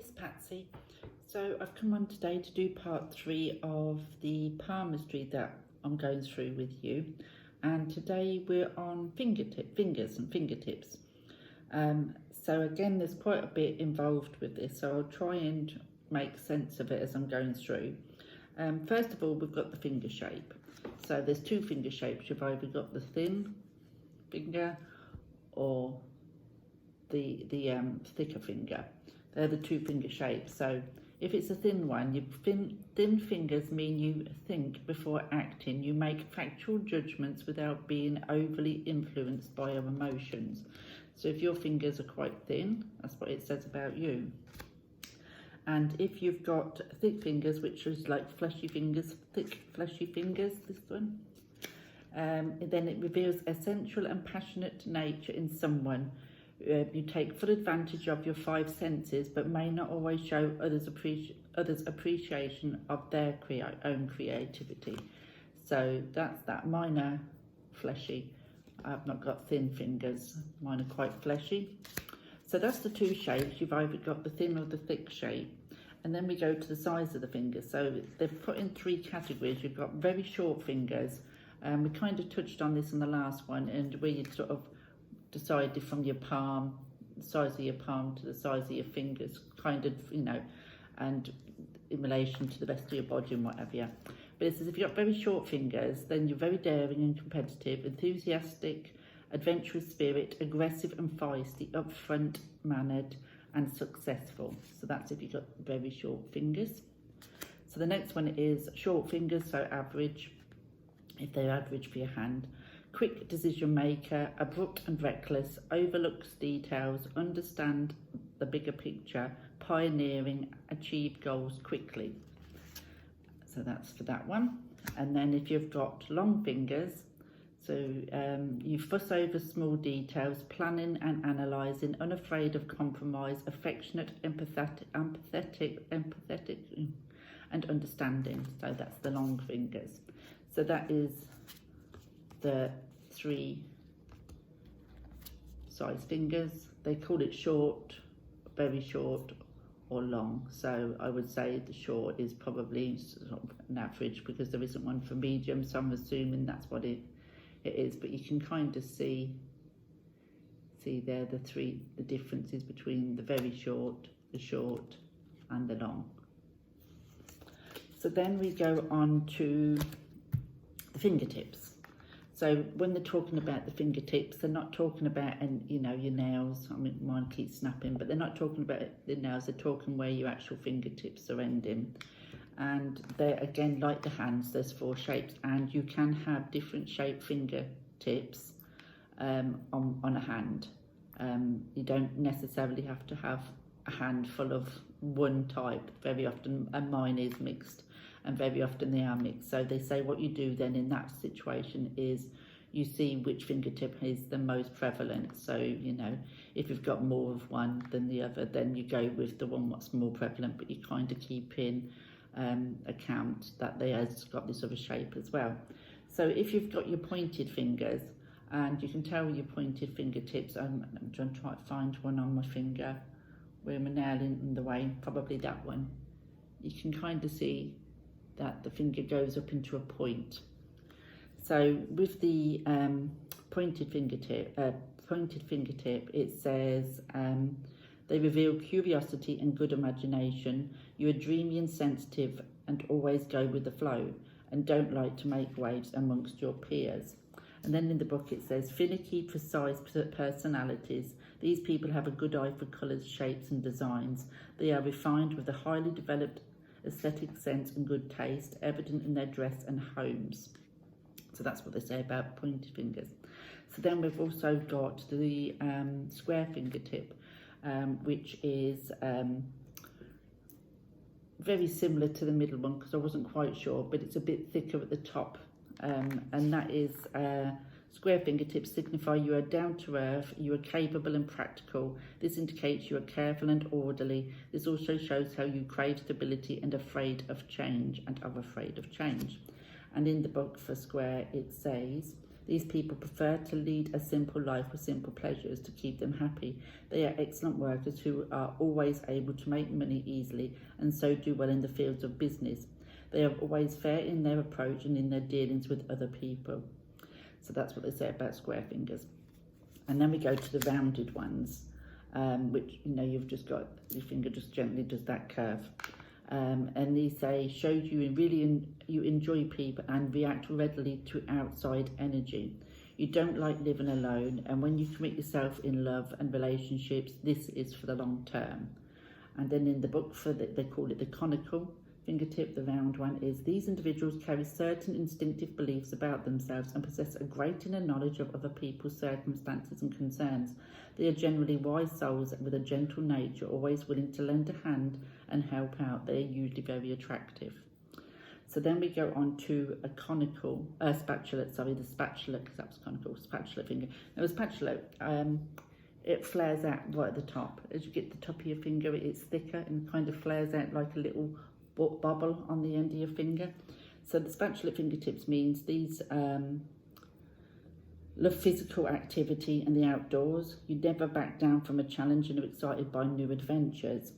it's Patsy. So I've come on today to do part 3 of the palmistry that I'm going through with you, and today we're on fingers and fingertips. So again, there's quite a bit involved with this, so I'll try and make sense of it as I'm going through. First of all, we've got the finger shape. So there's two finger shapes. You've either got the thin finger or the thicker finger. They're the two finger shapes. So if it's a thin one, thin fingers mean you think before acting. You make factual judgments without being overly influenced by your emotions. So if your fingers are quite thin, that's what it says about you. And if you've got thick fingers, which is like fleshy fingers, thick fleshy fingers, this one, then it reveals essential and passionate nature in someone. You take full advantage of your 5 senses, but may not always show others' appreciation of their own creativity. So that's that. Mine are fleshy. I've not got thin fingers. Mine are quite fleshy. So that's the two shapes. You've either got the thin or the thick shape. And then we go to the size of the fingers. So they've put in 3 categories. You've got very short fingers. We kind of touched on this in the last one, and where you sort of decided from your palm, the size of your palm to the size of your fingers, kind of, you know, and in relation to the rest of your body and whatever. Yeah. But it says if you've got very short fingers, then you're very daring and competitive, enthusiastic, adventurous spirit, aggressive and feisty, upfront mannered and successful. So that's if you've got very short fingers. So the next one is short fingers, so average, if they're average for your hand. Quick decision maker, abrupt and reckless, overlooks details, understand the bigger picture, pioneering, achieve goals quickly. So that's for that one. And then if you've got long fingers, so you fuss over small details, planning and analysing, unafraid of compromise, affectionate, empathetic and understanding. So that's the long fingers. So that is the 3 size fingers. They call it short, very short or long. So I would say the short is probably sort of an average, because there isn't one for medium, so I'm assuming that's what it is. But you can kind of see there the differences between the very short, the short and the long. So then we go on to the fingertips. So when they're talking about the fingertips, they're not talking about, you know, your nails. I mean, mine keeps snapping, but they're not talking about the nails. They're talking where your actual fingertips are ending. And they're, again, like the hands, there's 4 shapes, and you can have different shaped fingertips on a hand. You don't necessarily have to have a hand full of one type. Very often, and mine is mixed, and very often they are mixed. So they say what you do then in that situation is you see which fingertip is the most prevalent. So, you know, if you've got more of one than the other, then you go with the one that's more prevalent, but you kind of keep in account that they has got this other shape as well. So if you've got your pointed fingers, and you can tell your pointed fingertips, I'm trying to find one on my finger where my nail in the way, probably that one. You can kind of see that the finger goes up into a point. So with the pointed fingertip, it says they reveal curiosity and good imagination. You are dreamy and sensitive and always go with the flow and don't like to make waves amongst your peers. And then in the book it says finicky, precise personalities. These people have a good eye for colours, shapes and designs. They are refined with a highly developed aesthetic sense and good taste, evident in their dress and homes. So that's what they say about pointed fingers. So then we've also got the square fingertip, which is very similar to the middle one, because I wasn't quite sure, but it's a bit thicker at the top. And that is square fingertips signify you are down to earth, you are capable and practical. This indicates you are careful and orderly. This also shows how you crave stability and afraid of change and are afraid of change. And in the book for square, it says These people prefer to lead a simple life with simple pleasures to keep them happy. They are excellent workers who are always able to make money easily and so do well in the fields of business. They are always fair in their approach and in their dealings with other people. So that's what they say about square fingers. And then we go to the rounded ones, which, you've just got your finger just gently does that curve. And these say, shows you you enjoy people and react readily to outside energy. You don't like living alone, and when you commit yourself in love and relationships, this is for the long term. And then in the book, they call it the conical fingertip, the round one, is these individuals carry certain instinctive beliefs about themselves and possess a great inner knowledge of other people's circumstances and concerns. They are generally wise souls with a gentle nature, always willing to lend a hand and help out. They are usually very attractive. So then we go on to a conical spatula, the spatula, because that was conical, spatula finger. Now a spatula, it flares out right at the top. As you get to the top of your finger, it's thicker and kind of flares out like a little bubble on the end of your finger. So the spatula fingertips means these love physical activity and the outdoors. You never back down from a challenge and are excited by new adventures.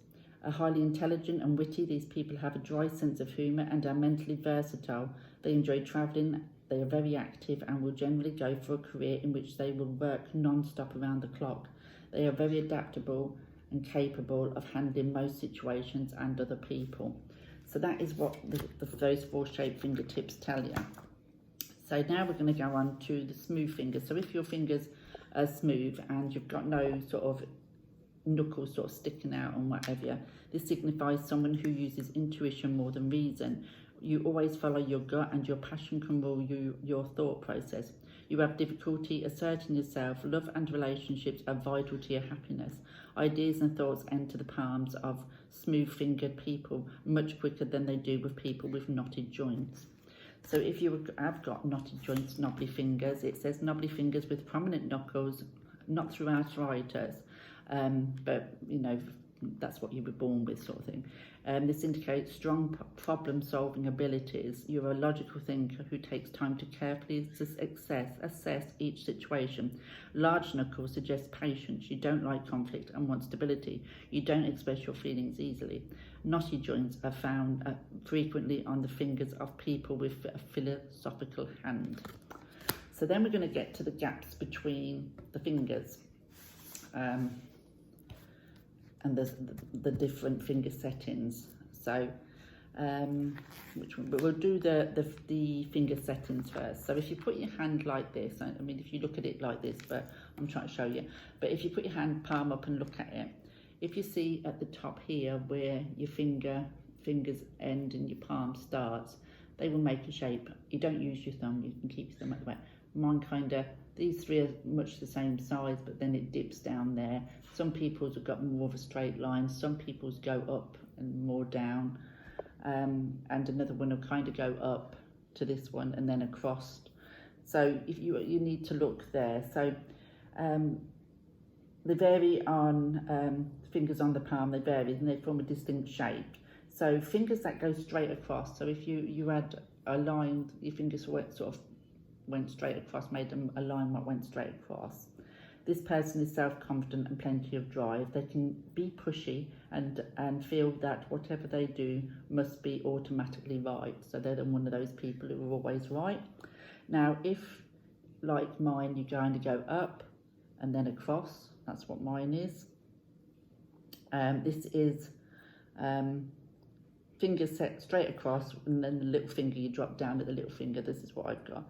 Are highly intelligent and witty, these people have a dry sense of humour and are mentally versatile. They enjoy travelling, they are very active and will generally go for a career in which they will work non-stop around the clock. They are very adaptable and capable of handling most situations and other people. So that is what those four shaped fingertips tell you. So now we're going to go on to the smooth fingers. So if your fingers are smooth and you've got no sort of knuckles sort of sticking out and whatever, this signifies someone who uses intuition more than reason. You always follow your gut and your passion can rule your thought process. You have difficulty asserting yourself. Love and relationships are vital to your happiness. Ideas and thoughts enter the palms of smooth-fingered people much quicker than they do with people with knotted joints. So if you have got knotted joints, knobbly fingers, it says knobbly fingers with prominent knuckles, not through arthritis, but that's what you were born with, sort of thing. This indicates strong problem-solving abilities. You're a logical thinker who takes time to carefully assess each situation. Large knuckles suggest patience. You don't like conflict and want stability. You don't express your feelings easily. Knotty joints are found frequently on the fingers of people with a philosophical hand. So then we're going to get to the gaps between the fingers. And the different finger settings. So, which one? But we'll do the finger settings first. So if you put your hand like this, I mean, if you look at it like this, but I'm trying to show you. But if you put your hand palm up and look at it, if you see at the top here where your fingers end and your palm starts, they will make a shape. You don't use your thumb, you can keep your thumb at the back. Mine these three are much the same size, but then it dips down there. Some people's have got more of a straight line, some people's go up and more down, and another one will kind of go up to this one and then across. So if you need to look there. So they vary on fingers on the palm, they vary and they form a distinct shape. So fingers that go straight across, so if you had a line, your fingers went straight across, made a line that went straight across. This person is self-confident and plenty of drive. They can be pushy and feel that whatever they do must be automatically right. So they're one of those people who are always right. Now, if, like mine, you kind of go up and then across, that's what mine is. This is fingers set straight across and then the little finger, you drop down at the little finger. This is what I've got.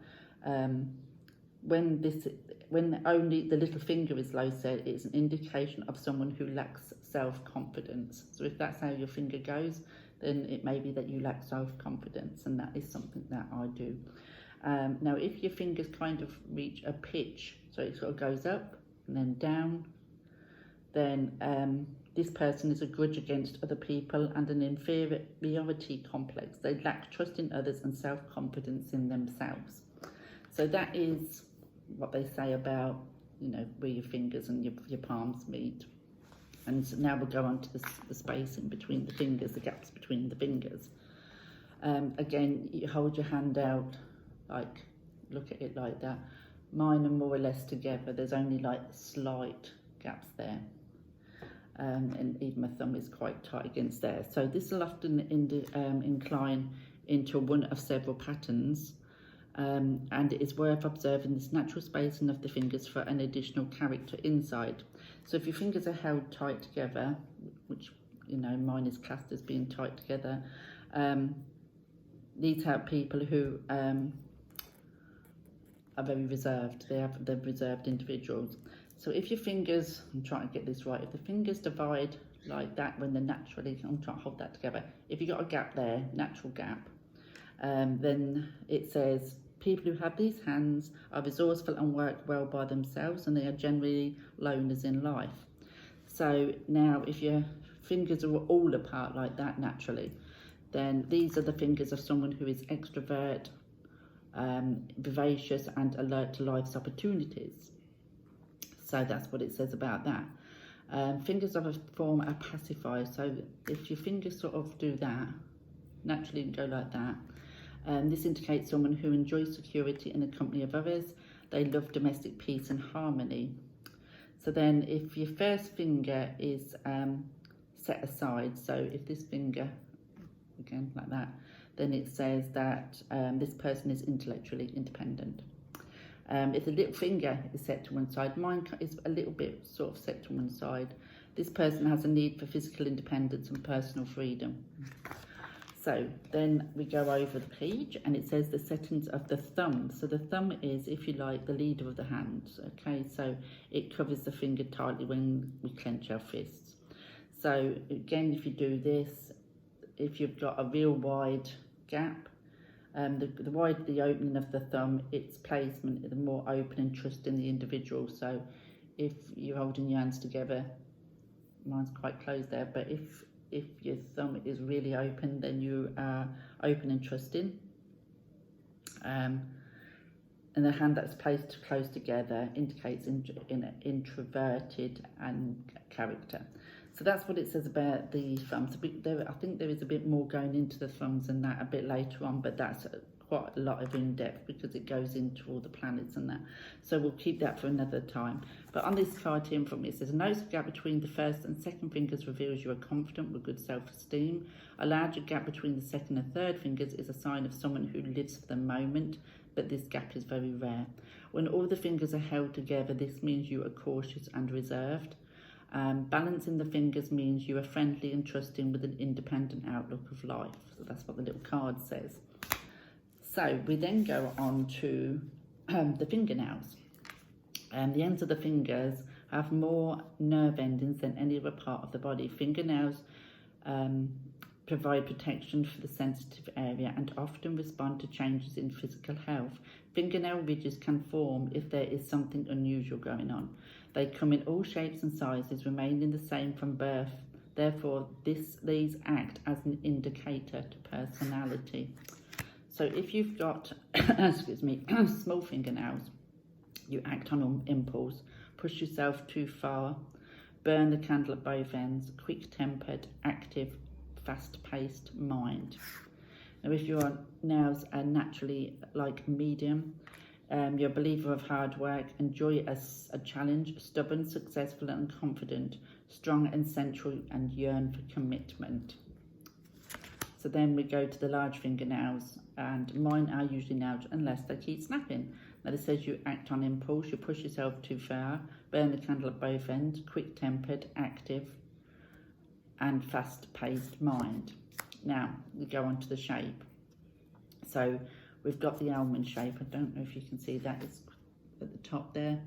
When only the little finger is low set, it's an indication of someone who lacks self-confidence. So if that's how your finger goes, then it may be that you lack self-confidence, and that is something that I do. Now, if your fingers kind of reach a pitch, so it sort of goes up and then down, then this person is a grudge against other people and an inferiority complex. They lack trust in others and self-confidence in themselves. So that is what they say about, where your fingers and your palms meet. And so now we'll go on to the space in between the fingers, the gaps between the fingers. Again, you hold your hand out, look at it like that. Mine are more or less together. There's only like slight gaps there. And even my thumb is quite tight against there. So this will often incline into one of several patterns, and it is worth observing this natural spacing of the fingers for an additional character inside. So if your fingers are held tight together, which mine is classed as being tight together, these help people who are very reserved. They're reserved individuals. So if your fingers, I'm trying to get this right, if the fingers divide like that when they're naturally, I'm trying to hold that together. If you've got a gap there, natural gap, then it says people who have these hands are resourceful and work well by themselves, and they are generally loners in life. So now if your fingers are all apart like that naturally, then these are the fingers of someone who is extrovert, vivacious and alert to life's opportunities. So that's what it says about that. Fingers of a form are pacifiers. So if your fingers sort of do that, naturally go like that, this indicates someone who enjoys security in the company of others. They love domestic peace and harmony. So then if your first finger is set aside, so if this finger, again like that, then it says that this person is intellectually independent. If the little finger is set to one side, mine is a little bit sort of set to one side. This person has a need for physical independence and personal freedom. So then we go over the page and it says the settings of the thumb. So the thumb is, if you like, the leader of the hand. Okay, so it covers the finger tightly when we clench our fists. So again, if you do this, if you've got a real wide gap, the wider the opening of the thumb, its placement, the more open and trust in the individual. So if you're holding your hands together, mine's quite closed there, but if your thumb is really open, then you are open and trusting. And the hand that's placed close together indicates introverted and character. So that's what it says about the thumbs. I think there is a bit more going into the thumbs and that a bit later on, but that's quite a lot of in-depth because it goes into all the planets and that. So we'll keep that for another time. But on this card here from me, it says, a noticeable gap between the first and second fingers reveals you are confident with good self-esteem. A larger gap between the second and third fingers is a sign of someone who lives for the moment, but this gap is very rare. When all the fingers are held together, this means you are cautious and reserved. Balancing the fingers means you are friendly and trusting with an independent outlook of life. So that's what the little card says. So we then go on to the fingernails. The ends of the fingers have more nerve endings than any other part of the body. Fingernails provide protection for the sensitive area and often respond to changes in physical health. Fingernail ridges can form if there is something unusual going on. They come in all shapes and sizes, remaining the same from birth. Therefore, these act as an indicator to personality. So if you've got, excuse me, small fingernails, you act on impulse, push yourself too far, burn the candle at both ends, quick-tempered, active, fast-paced mind. Now, if your nails are naturally like medium, you're a believer of hard work, enjoy a challenge, stubborn, successful and confident, strong and central, and yearn for commitment. So then we go to the large fingernails, and mine are usually nailed unless they keep snapping. Now it says you act on impulse, you push yourself too far, burn the candle at both ends, quick-tempered, active and fast-paced mind. Now we go on to the shape. So we've got the almond shape. I don't know if you can see that. It's at the top there,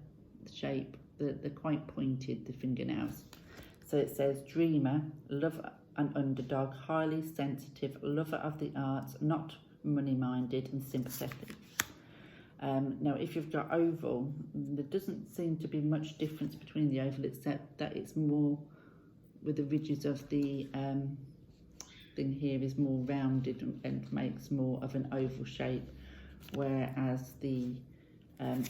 the shape. They're quite pointed, the fingernails. So it says dreamer, lover and underdog, highly sensitive, lover of the arts, not money-minded and sympathetic. Now, if you've got oval, there doesn't seem to be much difference between the oval, except that it's more with the ridges of the thing here is more rounded and makes more of an oval shape, whereas the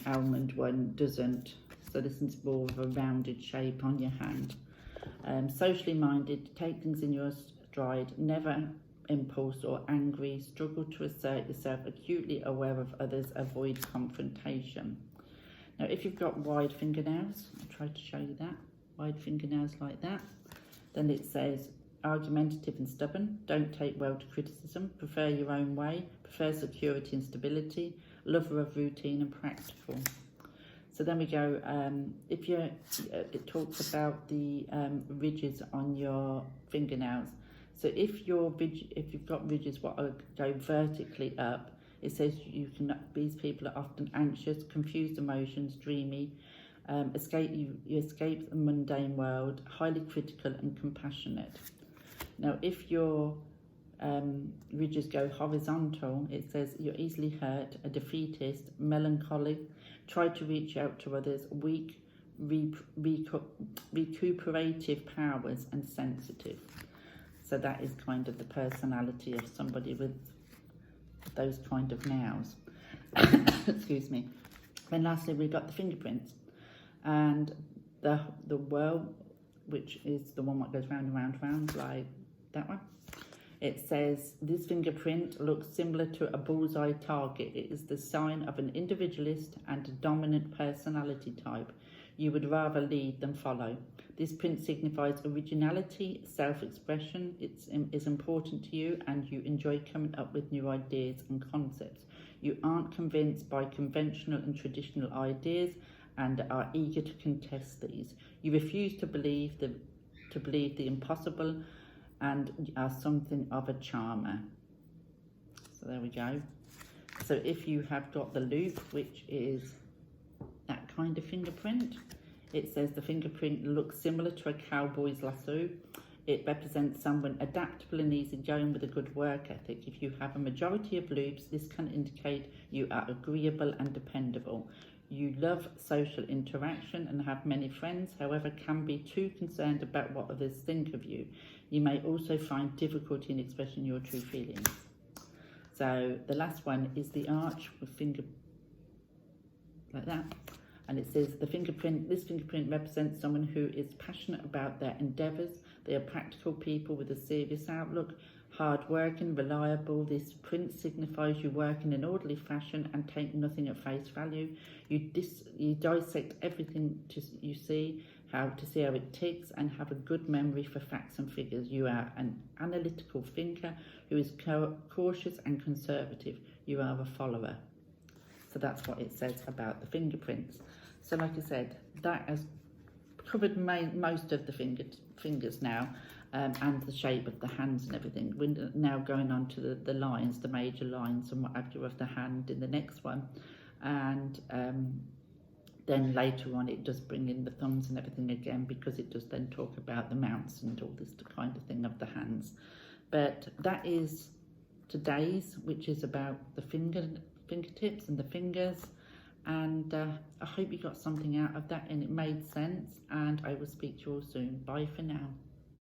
almond one doesn't. So this is more of a rounded shape on your hand. Socially minded, take things in your stride, never impulse or angry, struggle to assert yourself, acutely aware of others, avoid confrontation. Now if you've got wide fingernails, I'll try to show you that, wide fingernails like that, then it says argumentative and stubborn, don't take well to criticism, prefer your own way, prefer security and stability, lover of routine and practical. So then we go, if you're, it talks about the ridges on your fingernails. So if you've got ridges what go vertically up, it says these people are often anxious, confused emotions, dreamy, you escape the mundane world, highly critical and compassionate. Now if your ridges go horizontal, it says you're easily hurt, a defeatist, melancholic, try to reach out to others, weak, recuperative powers and sensitive. So that is kind of the personality of somebody with those kind of nails. Excuse me. Then lastly we've got the fingerprints, and the whirl, which is the one that goes round and round and round like that one. It says, this fingerprint looks similar to a bullseye target. It is the sign of an individualist and a dominant personality type. You would rather lead than follow. This print signifies originality, self-expression. It is important to you and you enjoy coming up with new ideas and concepts. You aren't convinced by conventional and traditional ideas and are eager to contest these. You refuse to believe the impossible and are something of a charmer. So there we go. So if you have got the loop, which is that kind of fingerprint, it says the fingerprint looks similar to a cowboy's lasso. It represents someone adaptable and easygoing with a good work ethic. If you have a majority of loops, this can indicate you are agreeable and dependable. You love social interaction and have many friends, however, can be too concerned about what others think of you. You may also find difficulty in expressing your true feelings. So the last one is the arch with finger like that. And it says this fingerprint represents someone who is passionate about their endeavours. They are practical people with a serious outlook, hard-working, reliable. This print signifies you work in an orderly fashion and take nothing at face value. You dissect everything you see, to see how it ticks, and have a good memory for facts and figures. You are an analytical thinker who is cautious and conservative. You are a follower. So that's what it says about the fingerprints. So like I said, that has covered most of the fingers now, and the shape of the hands and everything. We're now going on to the lines, the major lines and what have you of the hand in the next one. And then later on it does bring in the thumbs and everything again, because it does then talk about the mounts and all this kind of thing of the hands. But that is today's, which is about the fingertips and the fingers. And I hope you got something out of that and it made sense, and I will speak to you all soon. Bye for now.